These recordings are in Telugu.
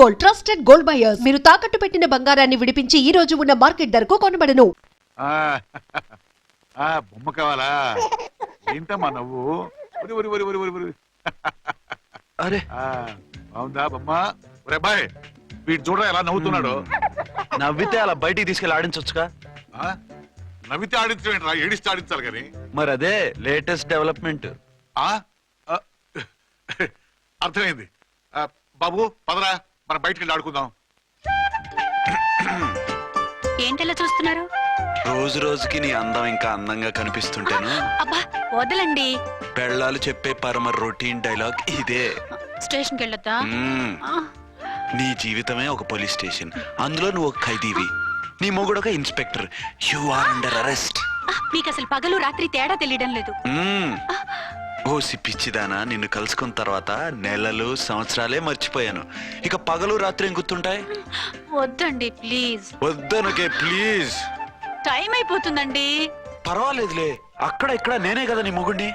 Gold, trusted gold buyers. మీరు తాకట్టు పెట్టిన బంగారాన్ని విడిపించి ఈ రోజు ఉన్న మార్కెట్ ధరకు కొనబడను. బొమ్మ కావాలా? ఏంటమ్మా నవ్వు? అరే బాగుందా బొమ్మ? ఒరే బాయ్, వీడు చూడరా ఎలా నవ్వుతున్నాడు. నవ్వితే అలా బయటికి తీసుకెళ్ళి ఆడించొచ్చుగా. నవ్వితే ఆడించడం ఏంట్రా, ఏడిస్తే ఆడించాలి కానీ. మరి అదే లేటెస్ట్ డెవలప్మెంట్. అర్థమైంది. బాబు పదరా, మనం బయటికి వెళ్ళి ఆడుకుందాం. ఏంటలా చూస్తున్నారు? రోజు రోజుకి నీ అందం ఇంకా అందంగా కనిపిస్తుంటేను. అబ్బా వదలండి. పెళ్ళాలు చెప్పే పరమ రొటీన్ డైలాగ్ ఇదే. స్టేషన్కి వెళ్ళొద్దా? నీ జీవితమే ఒక పోలీస్ స్టేషన్, అందులో నువ్వు ఒక ఖైదీవి, నీ మొగుడు ఒక inspector. You are under arrest. మీకు అసలు పగలు రాత్రి తేడా తెలియడం లేదు. ఓ సిప్పిచ్చిదానా, నిన్ను కలుసుకున్న తర్వాత నెలలు సంవత్సరాలే మర్చిపోయాను. ఇక పగలు రాత్రి ఏం గుర్తుంటాయి? వద్దండి ప్లీజ్. వద్దనుకే ప్లీజ్. టైం అయిపోతుందండి. పర్వాలేదులే, అక్కడ ఇక్కడ నేనే కదా నీ మొగుడిని.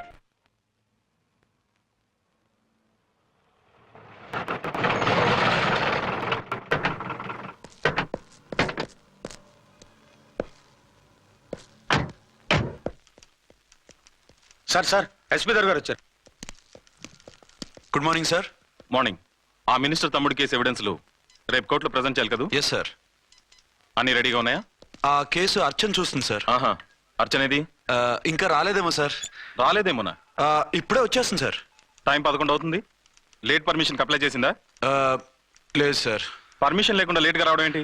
సార్ సార్ ఎస్పీ గారు వచ్చారు. Good morning sir. మార్నింగ్. ఆ మినిస్టర్ తమ్ముడి కేసు ఎవిడెన్స్లు రేపు కోర్టులో ప్రజెంట్ చేయాలి కదా? Yes sir. అన్ని రెడీగా ఉన్నాయా? ఆ కేసు అర్చన చూస్తుంది సార్. ఆహా, అర్చనేది? ఇంకా రాలేదేమో సార్. రాలేదేమోనా? ఇప్పుడే వచ్చేస్తుంది సార్. టైం 11 అవుతుంది. లేట్ పర్మిషన్ అప్లై చేసిందా? లేదు సార్. పర్మిషన్ లేకుండా లేట్ గా రావడం ఏంటి?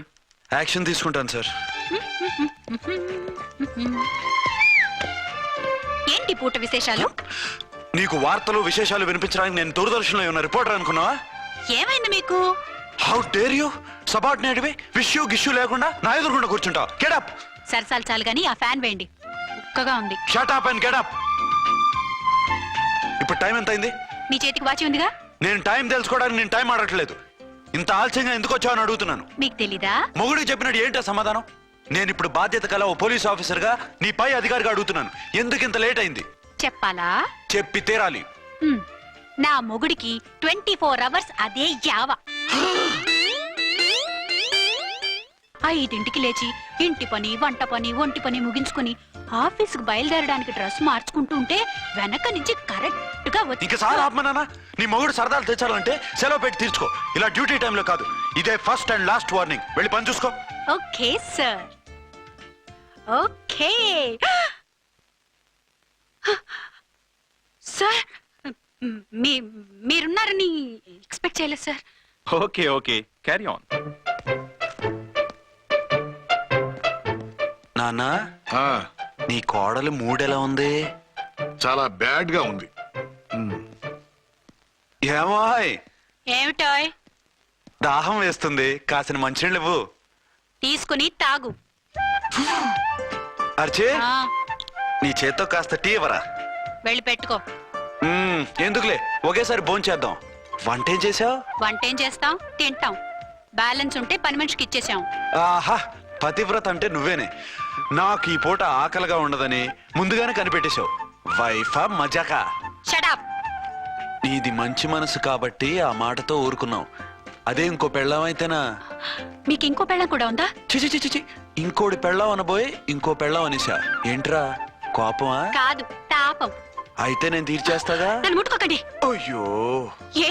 యాక్షన్ తీసుకుంటాను సార్. ఏంటి పూట విశేషాలు? నీకు వార్తలు విశేషాలు వినిపించడానికి నేను దూరదర్శన్లో ఉన్న రిపోర్టర్ అనుకున్నావా? ఏమైంది మీకు? How dare you! సబార్డినేట్వి విష్యూ గిష్యూ లేకుండా నా ఎదురుకుండా కూర్చుంటావు. Get up. సరసాలు చాలు గానీ ఆ ఫ్యాన్ వేయండి, ఉక్కగా ఉంది. Shut up and get up. ఇప్పుడు టైం ఎంత అయింది? మీ చేతికి వాచి ఉందిగా. నేను టైం తెలుసుకోవడానికి నేను టైం ఆడట్లేదు. ఇంత ఆలస్యంగా ఎందుకు వచ్చావని అడుగుతున్నాను. మీకు తెలీదా? మొగుడికి చెప్పినట్టు ఏంటో సమాధానం? నేను ఇప్పుడు బాధ్యత కల ఓ పోలీస్ ఆఫీసర్ గా నీ పై అధికారిగా అడుగుతున్నాను, ఎందుకు ఇంత లేట్ అయింది? చెప్పాలా? చెప్పి తీరాలి. నా మొగుడికి 24 hours అదే యావ. 5ంటికి లేచి ఇంటి పని, వంట పని, ఒంటి పని ముగించుకుని ఆఫీసుకు బయలుదేరడానికి డ్రెస్ మార్చుకుంటూ ఉంటే వెనక నుంచి కరెక్ట్ గా ఇంకా సార్ ఆత్మనానా, నీ మొగుడు సరదాలు తెచ్చాలంటే సెలవు పెట్టి తీర్చుకో. ఇలా డ్యూటీ టైంలో కాదు. ఇదే ఫస్ట్ అండ్ లాస్ట్ వార్నింగ్. వెళ్ళి పని చూసుకో. Okay sir. Okay sir. మీరున్నారని ఎక్స్పెక్ట్ చేయలేదు sir. Okay okay, carry on. నానా, నీ కోడలు మూడెలా ఉంది? చాలా బ్యాడ్ గా ఉంది. ఏమాయ్? ఏమిటాయ్? దాహం వేస్తుంది, కాసిన మంచినీళ్ళు ఇవ్వు. తీసుకుని తాగు. అర్చే, నీ చేత్తో కాస్త టీ ఇవ్వరా? వెళ్ళి పెట్టుకో. ఎందుకులే, ఒకేసారి భోంచేద్దాం. వంట ఏం చేసావు? వంట ఏం చేస్తాం? తింటాం. బ్యాలెన్స్ ఉంటే పని మనిషికి ఇచ్చేసాం. ఆహా, పతివ్రత అంటే నువ్వేనే. నాకు ఈ పూట ఆకలిగా ఉండదని ముందుగానే కనిపెట్టేశావు. వైఫా మజాకా? Shut up. నీది మంచి మనసు కాబట్టి ఆ మాటతో ఊరుకున్నావు. అదే ఇంకో పెళ్ళం అయితేనా? మీకు ఇంకో పెళ్ళం కూడా ఉందా? చిచి చిచి చి, ఇంకోటి పెళ్ళం అనబోయి ఇంకో పెళ్ళం అనేసా. ఏంట్రా కోపమా? కాదు, తాపం. అయితే నేను తీర్చేస్తాగా. నన్ను ముట్టుకోకండి. అయ్యో, ఏ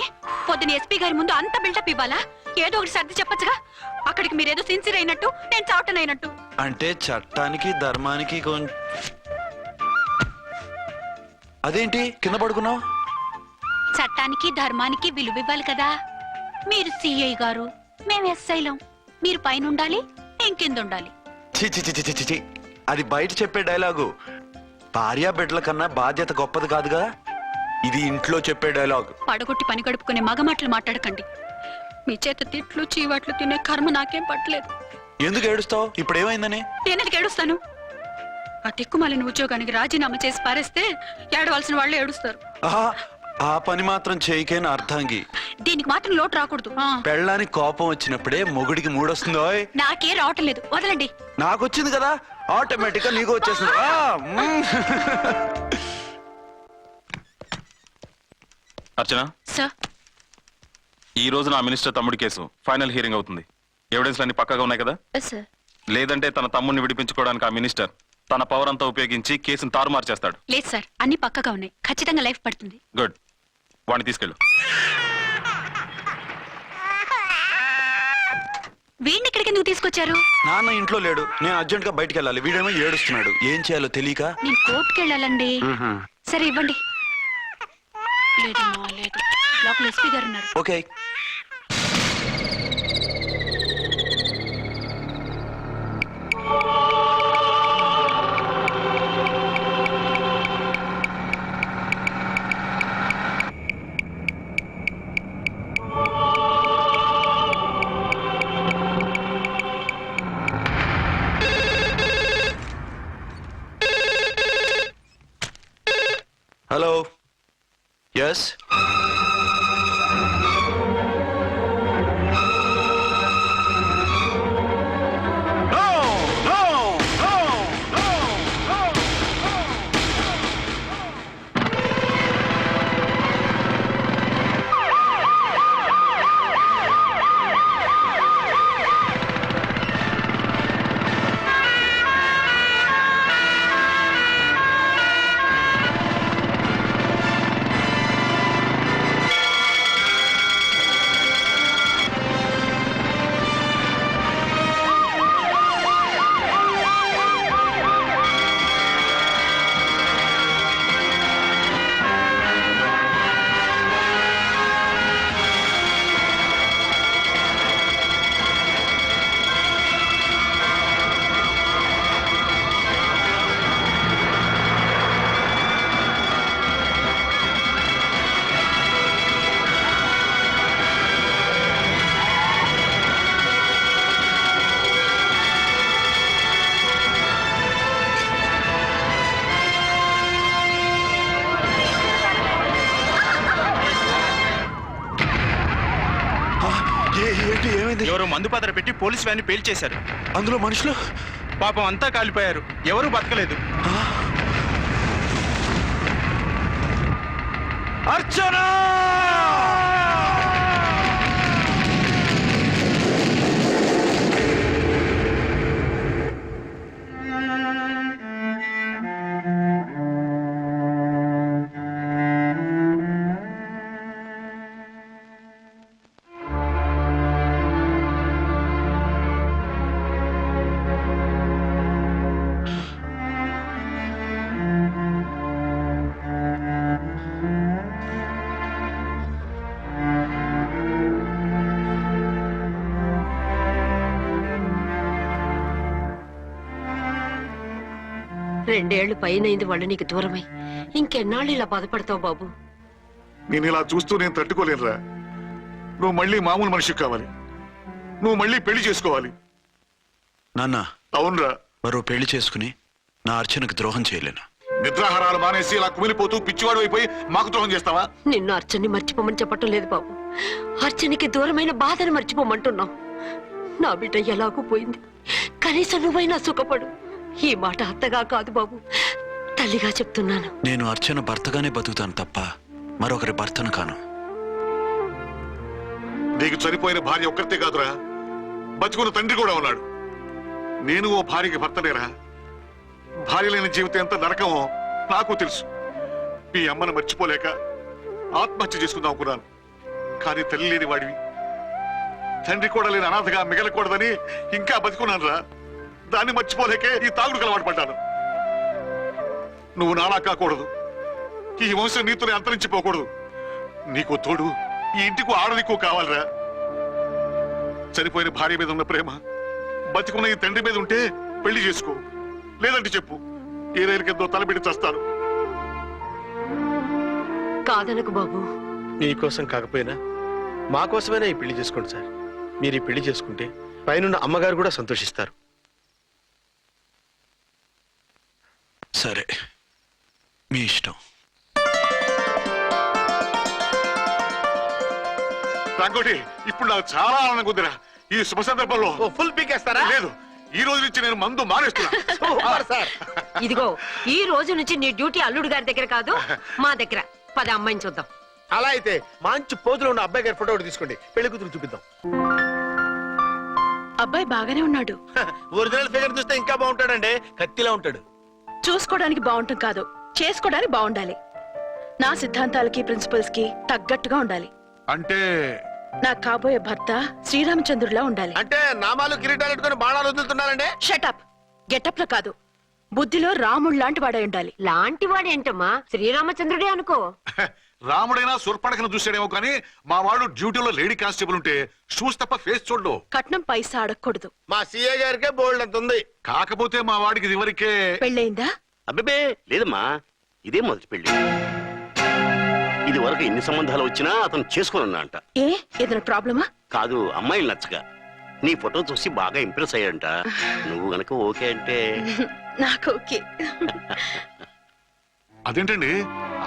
పొద్దున ఎస్పీ గారి ముందు అంత బిల్డప్ ఇవ్వాలా? ఏదో ఒకటి సర్ది చెప్పచ్చుగా. అక్కడికి మీరేదో సిన్సియర్ అయినట్టు, నేను చావటం అయినట్టు. అంటే చట్టానికి ధర్మానికి అదేంటి కింద పడుకున్నావు? చట్టానికి ధర్మానికి విలువ ఇవ్వాలి కదా. మీరు సిఐ గారు, మేము ఎస్ఐలం. మీరు పైన ఉండాలి, నేను కింద ఉండాలి. చి, అది బయట చెప్పే డైలాగు. భార్యా బిడ్డల కన్నా బాధ్యత గొప్పది కాదుగా. ఇది ఇంట్లో చెప్పే డైలాగ్. పడగొట్టి పని గడుపుకునే మగమాటలు మాట్లాడకండి. మీ చేత తిట్లు చీవాట్లు తినే కర్మ నాకేం పట్టలేదు. ఎందుకు ఏడుస్తావు? ఇప్పుడు ఏమైందని? నేనెందుకు ఏడుస్తాను? ఆ తిక్కుమాలిన ఉద్యోగానికి రాజీనామా చేసి పారేస్తే ఏడవలసిన వాళ్ళే ఏడుస్తారు. ఆ పని మాత్రం చేయకేన అర్థంగి. దీనికి మాత్రం లోటు రాకూడదు. పెళ్ళానికి కోపం వచ్చినప్పుడే మొగుడికి మూడొస్తుందో? నాకే రావటం లేదు, వదలండి. నాకు వచ్చింది కదా, ఆటోమేటిక్ గా నీకు వచ్చేసింది. అర్చన, సార్ ఈ రోజు నా మినిస్టర్ తమ్ముడి కేసు ఫైనల్ హియరింగ్ అవుతుంది. ఎవిడెన్స్ అన్ని పక్కగా ఉన్నాయి కదా? సార్. లేదంటే తన తమ్ముడిని విడిపించుకోవడానికి ఆ మినిస్టర్ తన పవర్ అంతా ఉపయోగించి కేసును తారుమారు చేస్తాడు. లేదు సార్, అన్ని పక్కగా ఉన్నాయి. ఖచ్చితంగా లైఫ్ పడుతుంది. గుడ్, వాడిని తీసుకెళ్ళు. వీడిని ఇక్కడికి ఎందుకు తీసుకొచ్చారు? నాన్న ఇంట్లో లేడు, నేను అర్జెంట్ గా బయటికి వెళ్ళాలి. వీడేమో ఏడుస్తున్నాడు, ఏం చేయాలో తెలియక. నేను కోర్టుకి వెళ్ళాలండి. సరే ఇవ్వండి. లేదమ్మా లేదు, లోపల ఎస్పీ గారు ఉన్నారు. ఓకే. హలో. ఎస్. ఏంటి, ఏమైంది? ఎవరో మందు పాత్ర పెట్టి పోలీస్ వ్యాన్ పేల్చేశారు. అందులో మనుషులు పాపం అంతా కాలిపోయారు, ఎవరూ బతకలేదు. అర్చనా! రెండేళ్లు పైనైంది వాళ్ళు నీకు దూరమై. ఇంకెన్నాళ్ళు ఇలా బాధపడతావు బాబు? నేను ఇలా చూస్తూ నేను తట్టుకోలేనురా. నువ్వు మళ్ళీ మామూలు మనిషి కావాలి, నువ్వు మళ్ళీ పెళ్లి చేసుకోవాలి. నాన్న, అవునరా. మరో పెళ్లి చేసుకుని నా అర్చనకు ద్రోహం చేయలేను. నిద్రాహారాలు మానేసి ఇలా కుమిలిపోతూ పిచ్చివాడు అయిపోయి మాకు ద్రోహం చేస్తావా? నిన్ను అర్చన్ని మర్చిపోమని చెప్పటం లేదు బాబు. అర్చనికి దూరమైన బాధను మర్చిపోమంటున్నావు. నా బిడ్డ ఎలాగూ పోయింది, కనీసం నువ్వైనా సుఖపడు. ఈ మాట అత్తగా కాదు బాబు, తల్లిగా చెప్తున్నాను. నేను అర్చన భర్తగానే బతుకుతాను తప్ప మరొకరి భర్తను కాను. నీకు చనిపోయిన భార్య ఒక్కరితే కాదురా, బతుకున్న తండ్రి కూడా ఉన్నాడు. నేను ఓ భార్యకి భర్తనేరా. భార్య లేని జీవితం ఎంత నరకమో నాకు తెలుసు. మీ అమ్మను మర్చిపోలేక ఆత్మహత్య చేసుకుందాం అనుకున్నాను. కానీ తల్లి లేని వాడివి, తండ్రి కూడా లేని అనాథగా మిగలకూడదని ఇంకా బతుకున్నాను రా. దాన్ని మర్చిపోలేకే ఈ తాగుడుకు అలవాటు పడ్డాను. నువ్వు నాలా కాకూడదు, ఈ వంశం నీతోనే అంతరించిపోకూడదు. నీకు తోడు ఈ ఇంటికి ఆడదికు కావాలిరా. చనిపోయిన భార్య మీద ఉన్న ప్రేమ బతికున్న ఈ తండ్రి మీద ఉంటే పెళ్లి చేసుకో, లేదంటే చెప్పు, ఏ రైలు కిందో తలబెట్టి చస్తాను. కాదనకు బాబు. మీకోసం కాకపోయినా మా కోసమైనా ఈ పెళ్లి చేసుకోండి సార్. మీరు ఈ పెళ్లి చేసుకుంటే పైనున్న అమ్మగారు కూడా సంతోషిస్తారు. సరే, మీ ఇష్టం. రంగోటి, ఇప్పుడు నాకు చాలా ఆనందంగా ఉందిరా. ఈ శుభ సందర్భంలో ఫుల్ పీకేస్తారా? లేదు, ఈ రోజు నుంచి నేను మందు మానేస్తున్నా. సార్ ఇదిగో, ఈ రోజు నుంచి నీ డ్యూటీ అల్లుడు గారి దగ్గర కాదు, మా దగ్గర. పద అమ్మాయిని చూద్దాం. అలా అయితే మంచి పోజులో ఉన్న అబ్బాయి గారి ఫోటో ఒకటి తీసుకోండి, పెళ్లి కూతురు చూపిద్దాం. అబ్బాయి బాగానే ఉన్నాడు. ఒరిజినల్ ఫిగర్ చూస్తే ఇంకా బాగుంటాడండి, కత్తిలా ఉంటాడు. చూసుకోవడానికి బాగుంటాం కాదు, చేసుకోవడానికి బాగుండాలి. నా సిద్ధాంతాలకి ప్రిన్సిపల్స్ కి తగ్గట్టుగా ఉండాలి. అంటే నా కాబోయే భర్త శ్రీరామచంద్రులా ఉండాలి. అంటే నామాలు కిరీటాలు పెట్టుకుని బాణాలు వదులుతున్నారండి. షటప్. గెటప్ లో కాదు, బుద్ధిలో రాముడు లాంటి వాడై ఉండాలి. లాంటి వాడేంటమ్మా, శ్రీరామచంద్రుడే అనుకో. రాముడైనా సుర్పడకను చూసాడేమో కానీ మా వాడు డ్యూటీలో లేడీ కానిస్టేబుల్ ఉంటే షూస్ తప్ప ఫేస్ చూడడు. కట్నం పైసా అడగకూడదు. మా సీఏ గారికే బోల్డ్ అంత ఉంది. కాకపోతే మా వాడికి ఇదివరకే పెళ్ళయిందా? అబ్బే లేదమ్మా, ఇదే మొదటి పెళ్లి. ఇది వరకు ఎన్ని సంబంధాలు వచ్చినా అతను చేసుకోనున్నా అంట. ఏ ఏదైనా ప్రాబ్లమా? కాదు, అమ్మాయిలు నచ్చగా నీ ఫోటో చూసి బాగా ఇంప్రెస్ అయ్యాడంట. నువ్వు గనక ఓకే అంటే నాకు ఓకే. అదేంటండి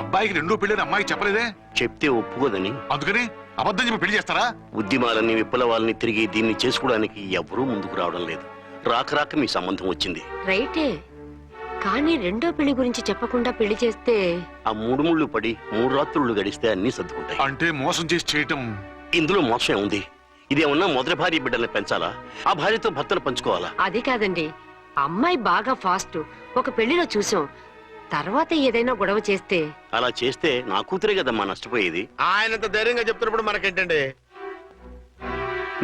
అబ్బాయికి రెండో పెళ్లి అమ్మాయికి చెప్పలేదే? చెప్తే ఒప్పుకోదని. అందుకని అబద్ధం చెప్పి పెళ్లి చేస్తారా? ఉద్యమాలని విప్లవాలని తిరిగి దీన్ని చేసుకోవడానికి ఎవరూ ముందుకు రావడం లేదు. రాక రాక మీ సంబంధం వచ్చింది. రైటే, కానీ రెండో పెళ్లి గురించి చెప్పకుండా పెళ్లి చేస్తే ఆ 3 ముళ్ళు పడి 3 రాత్రులు గడిస్తే అన్ని సర్దుకుంటాయి. అంటే మోసం చేసి చేయటం ఇందులో మోసం ఉంది. ఇదేమన్నా మొదటి భార్య బిడ్డల్ని పెంచాలా, ఆ భార్యతో భర్తను పంచుకోవాలా? అది కాదండి, అమ్మాయి బాగా ఫాస్ట్. ఒక పెళ్లిలో చూసాం, తర్వాత ఏదైనా గొడవ చేస్తే. అలా చేస్తే నా కూతురే కదమ్మా నష్టపోయేది. ఆయనంత ధైర్యంగా చెప్తున్నప్పుడు మనకేంటండి?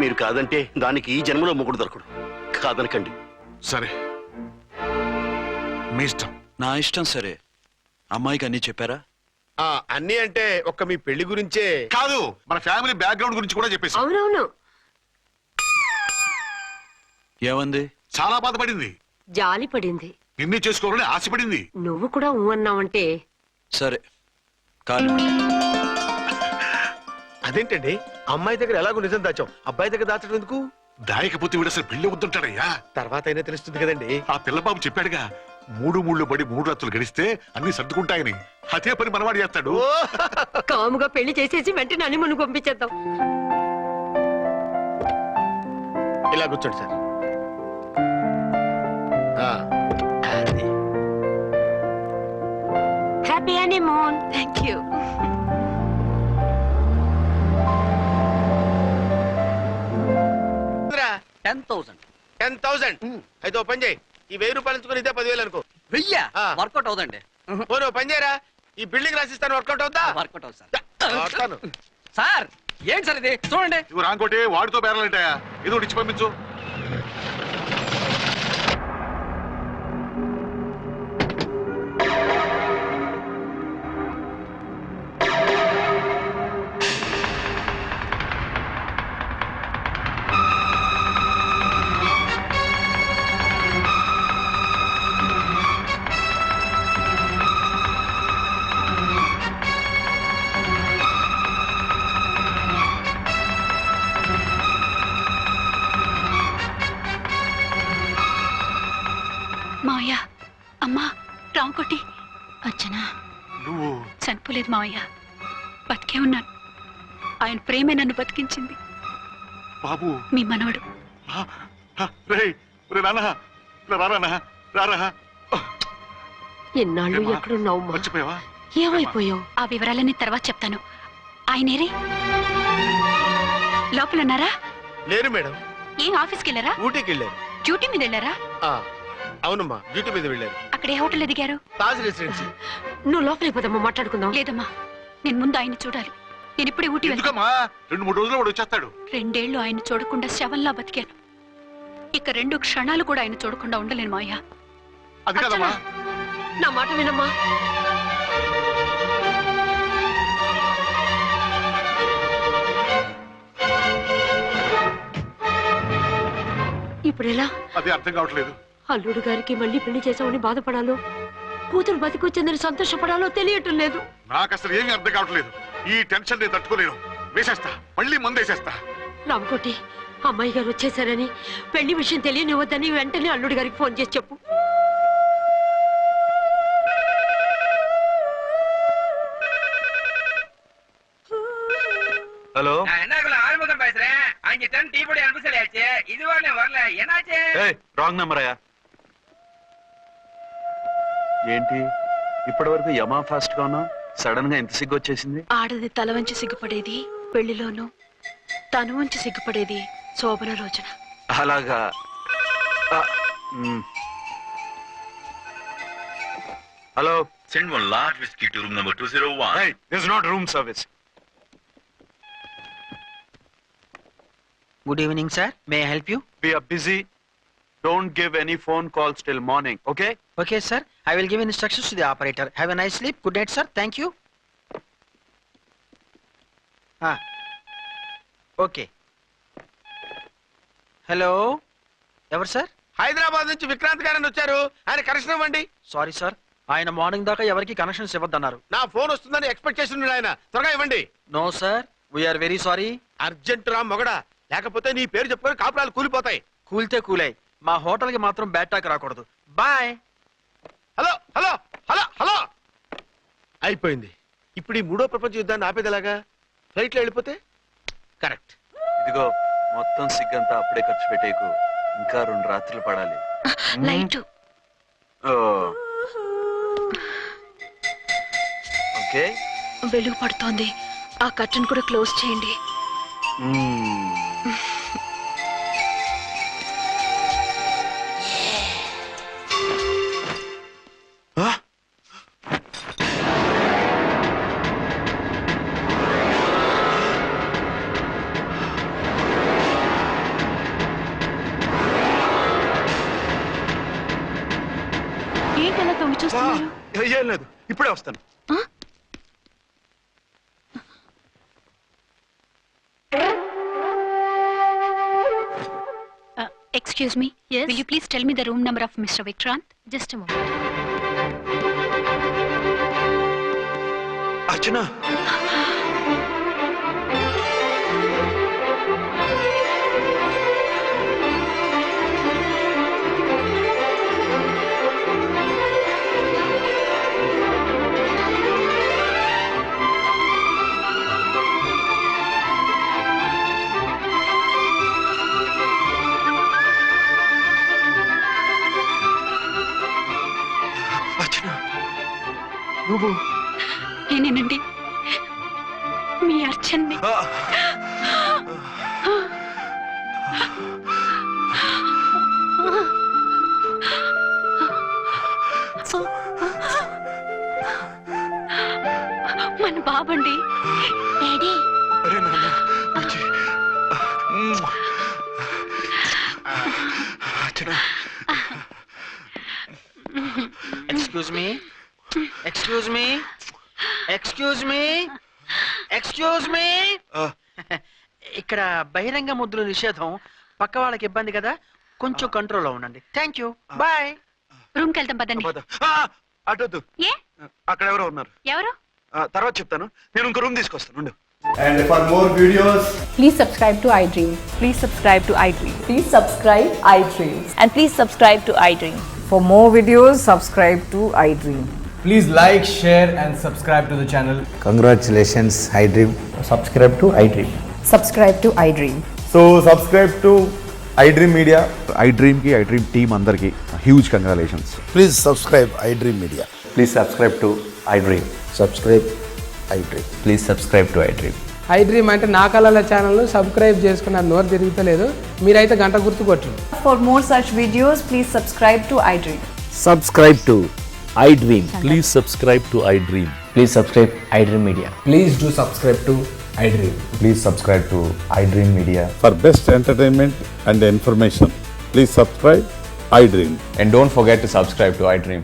మీరు కాదంటే దానికి ఈ జన్మలో మొగుడు దొరకడు. కాదనకండి. సరే మీ ఇష్టం. నా ఇష్టం సరే. అమ్మాయికి అన్ని చెప్పారా? అన్ని అంటే ఒక్క మీ పెళ్లి గురించే కాదు, మన ఫ్యామిలీ బ్యాక్గ్రౌండ్ గురించి కూడా చెప్పేసి. అవునవును, ఏమంది? చాలా బాధపడింది, జాలి పడింది. నిన్నే చేసుకోవాలని ఆశపడింది. నువ్వు కూడా ఊ అన్నావంటే. సరే కానీ అదేంటండి, అమ్మాయి దగ్గర ఎలాగో నిజం దాచాం, అబ్బాయి దగ్గర దాచడం ఎందుకు? దాయకపోతే వీడు అసలు పెళ్లి వద్దుంటాడయ్యా. తర్వాత అయినా తెలుస్తుంది కదండి. ఆ పిల్లబాబు చెప్పాడుగా, 3 ముళ్ళు పడి 3 రాత్రులు గడిస్తే అన్ని సర్దుకుంటాయని. అదే పని మనవాడు చేస్తాడు. కాముగా పెళ్లి చేసేసి వెంటనే అన్ని మును పంపించేద్దాం. ఇలా కూర్చోండి సార్. అది. Happy honeymoon. Thank you. ఎంతరా? 10,000. 10,000. అయితే ఓ పని చేయి, ఈ 1000 రూపాయలు ఎంచుకుని ఇదే 10,000 అనుకో. వెయ్యా? ఆ. వర్కౌట్ అవుదండి. పోనీ ఓ పని చేయరా, ఈ బిల్డింగ్ రాసిస్తాను, వర్కౌట్ అవుతా? వర్కౌట్ అవుతుంది సార్. వస్తాను. సార్ ఏంటి సార్ ఇది? చూడండి. ఇవి రాంకోటి వాడితో బేరాలంటాయా? ఏదో ఒకటి ఇచ్చి పంపించు. మావయ్య, అమ్మా, రాంకోటి. అచ్చనా, నువ్వు చనిపోలేదు మావయ్య, బతికే ఉన్నాను. ఆయన ప్రేమే నన్ను బతికించింది. బాబు మీ మనవడు. రేయ్, రే నాన్న, రారా రారా. ఎన్నాళ్ళు ఏమ్మా? ఎక్కడున్నావు? మర్చిపోయావా? ఏమైపోయావు? ఆ వివరాలన్నీ తర్వాత చెప్తాను. ఆయనేరి లోపలున్నారా? లేరు మేడం, ఏం ఆఫీస్కి వెళ్ళారా? ఊటీకి వెళ్ళారు. డ్యూటీ మీద వెళ్ళారా? అవునమ్మా, డ్యూటీ మీద వెళ్ళారు. అక్కడ ఏ హోటల్ ఎదిగారు? తాజ్ రెసిడెన్సీ. నువ్వు లోపలికి పోదమ్మా, మాట్లాడుకుందాం. లేదమ్మా, నేను ముందు ఆయన్ని చూడాలి. నేను ఇప్పుడే ఊటీ వెళ్తాను. ఎందుకమ్మా? 2-3 రోజుల్లో వాడు వచ్చేస్తాడు. 2 ఏళ్లు ఆయన చూడకుండా శవంలా బతికాను. ఇక 2 క్షణాలు కూడా ఆయన చూడకుండా ఉండలేను మాయా. అది కదమ్మా. నా మాట వినమ్మా. ఇప్పుడెలా? అది అర్థం కావట్లేదు. అల్లుడు గారికి మళ్ళీ పెళ్లి చేసామని బాధపడాలో, కూతురు బతికొచ్చిందని సంతోషపడాలో తెలియటం లేదు. నాకు అసలు ఏమీ అర్థం కావట్లేదు. ఈ టెన్షన్ నేను తట్టుకోలేను. వేసేస్తా, మళ్ళీ మందేసేస్తా. రామకోటి, అమ్మాయి గారు వచ్చేసారని, పెళ్లి విషయం తెలియనివ్వద్దని వెంటనే అల్లుడు గారికి ఫోన్ చేసి చెప్పు. ஹலோ ஆறுமுகம் பேசுறேன். அங்க டன் டீ பொடி அனுப்ப சொல்லியாச்சு. இதுவரை வரல, என்னாச்சு? ఏయ్ రాంగ్ నంబర్ అయ్యా. ఏంటి ఇప్పటి వరకు యమా ఫాస్ట్ గా ఉన్నావు? సడన్ గా ఎంత సిగ్గు వచ్చేసింది? ఆడది తల వంచి సిగ్గుపడేది పెళ్లిలోను, తను వంచి సిగ్గుపడేది శోభన రోజున. అలాగా. Hello. Send one large whiskey to room number 201. Hey, this is not room service. Good evening, sir. May I help you? We are busy. Don't give any phone calls till morning, okay? Okay, sir. I will give instructions to the operator. Have a nice sleep. Good night, sir. Thank you. Okay. Hello. ఎవరు సార్? హైదరాబాద్ నుంచి విక్రాంత్ గారని వచ్చారు. ఆయన కనెక్షన్ ఇవ్వండి. సారీ సార్, ఆయన మార్నింగ్ దాకా ఎవరికి కనెక్షన్స్ ఇవ్వద్దన్నారు. నా ఫోన్ వస్తుందని ఎక్స్పెక్ట్ చేసి ఉన్నాడు ఆయన. త్వరగా ఇవ్వండి. No sir, we're very sorry. Urgent రా మొగడా, లేకపోతే నీ పేరు చెప్పుకొని కాపురాలు కూలిపోతాయి. కూల్తే కూలాయి, మా హోటల్కి మాత్రం బ్యాడ్ టాక్ రాకూడదు. Bye. Hello hello hello hello. అయిపోయింది. ఇప్పుడు ఈ 3వ ప్రపంచ యుద్ధాన్ని ఆపేదలాగా? ఫ్లైట్లో వెళ్ళిపోతే కరెక్ట్. ఇదిగో మొత్తం సిగ్గంతా అప్పుడే ఖర్చు పెట్టేకు. ఇంకా 2 రాత్రులు పడాలి. Light okay. వెలుగు పడుతోంది, ఆ కర్టన్ కూడా క్లోజ్ చేయండి. ఏంటలా తొంగి చూస్తున్నారు? ఏం లేదు, ఇప్పుడే వస్తాను. Excuse me. Yes. Will you please tell me the room number of Mr. Vikrant? Just a moment. అర్చన. నువ్వు? నేనేనండి, మీ అర్చన్ని. మన బాబండి. డాడీ. అరే నాన్న, బుజ్జి. Archana. Excuse me, excuse me, excuse me, excuse me. ఇక్కడ బహిరంగ ముద్ర నిషేధం, పక్క వాళ్ళకి ఇబ్బంది కదా, కొంచెం కంట్రోల్లో ఉండండి. Thank you. బాయ్. రూమ్కి వెళ్తాం పదండి. అటొద్దు, ఏ? అక్కడ ఎవరో ఉన్నారు. ఎవరు? తర్వాత చెప్తాను. నేను ఇంకో రూమ్ తీసుకొస్తాను. ఉండు. And for more videos, Please subscribe to iDream. Please subscribe to iDream. Please subscribe iDream. And please subscribe to iDream. For more videos, subscribe to iDream. please like, share and subscribe to the channel. Congratulations, iDream. Subscribe to iDream. Subscribe to iDream. So subscribe to iDream Media. iDream ki iDream team andarki huge congratulations. Please subscribe iDream Media. Please subscribe to iDream. Subscribe iDream. Please subscribe to iDream. iDream అంటే నా కళల ఛానల్ను సబ్స్క్రైబ్ చేసుకున్న నోరు తిరుగుతలేదు, మీరైతే గంట గుర్తు కొట్టండి. For more such videos, please subscribe to iDream. Subscribe to iDream. Please subscribe to iDream. Please subscribe iDream Media. Please do subscribe to iDream. Please subscribe to iDream Media. For best entertainment and information, please subscribe iDream. And don't forget to subscribe to iDream.